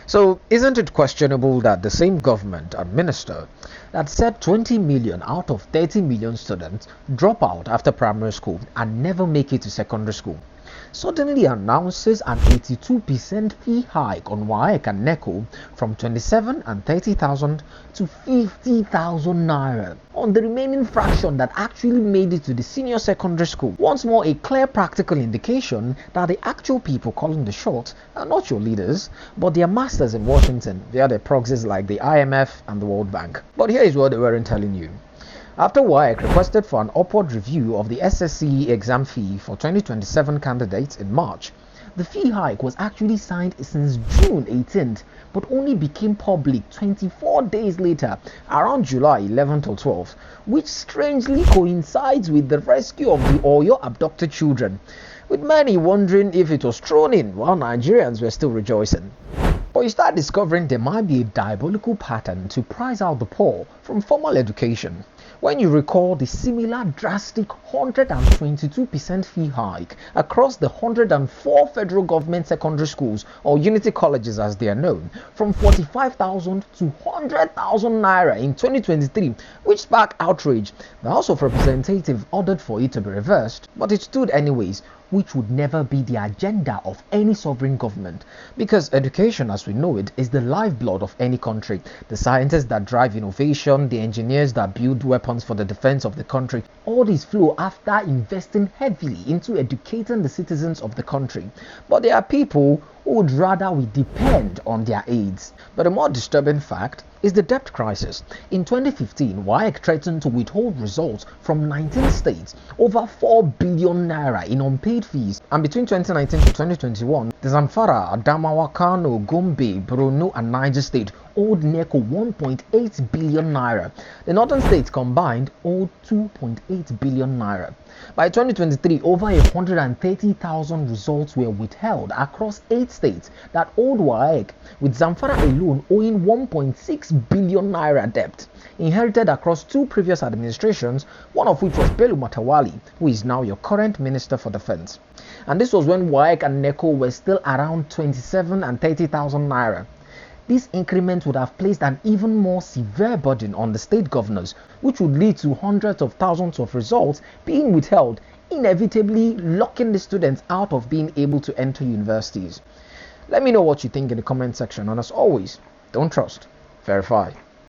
So, isn't it questionable that the same government and minister that said 20 million out of 30 million students drop out after primary school and never make it to secondary school suddenly announces an 82% fee hike on WAEC and NECO from 27 and 30,000 to 50,000 naira on the remaining fraction that actually made it to the senior secondary school? Once more, a clear practical indication that the actual people calling the shots are not your leaders, but their masters in Washington via their proxies like the IMF and the World Bank. But here is what they weren't telling you. After WAEC requested for an upward review of the SSCE exam fee for 2027 candidates in March, the fee hike was actually signed since June 18th, but only became public 24 days later, around July 11th or 12th, which strangely coincides with the rescue of the Oyo abducted children, with many wondering if it was thrown in while Nigerians were still rejoicing. But you start discovering there might be a diabolical pattern to prize out the poor from formal education. When you recall the similar drastic 122% fee hike across the 104 federal government secondary schools, or unity colleges as they are known, from 45,000 to 100,000 naira in 2023, which sparked outrage, the House of Representatives ordered for it to be reversed, but it stood anyways, which would never be the agenda of any sovereign government, because education as we know it is the lifeblood of any country. The scientists that drive innovation, the engineers that build weapons for the defense of the country, all these flow after investing heavily into educating the citizens of the country. But there are people who would rather we depend on their aids. But a more disturbing fact is the debt crisis. In 2015, WAEC threatened to withhold results from 19 states, over 4 billion naira in unpaid fees. And between 2019 to 2021, the Zamfara, Adamawa, Kano, Gombe, Borno and Niger State owed NECO 1.8 billion naira. The northern states combined owed 2.8 billion naira. By 2023, over 130,000 results were withheld across 8 states that owed WAEC, with Zamfara alone owing 1.6 billion naira debt, inherited across 2 previous administrations, one of which was Bello Matawali, who is now your current Minister for Defense. And this was when WAEC and NECO were still around 27 and 30,000 naira. This increment would have placed an even more severe burden on the state governors, which would lead to hundreds of thousands of results being withheld, inevitably locking the students out of being able to enter universities. Let me know what you think in the comment section, and as always, don't trust, verify.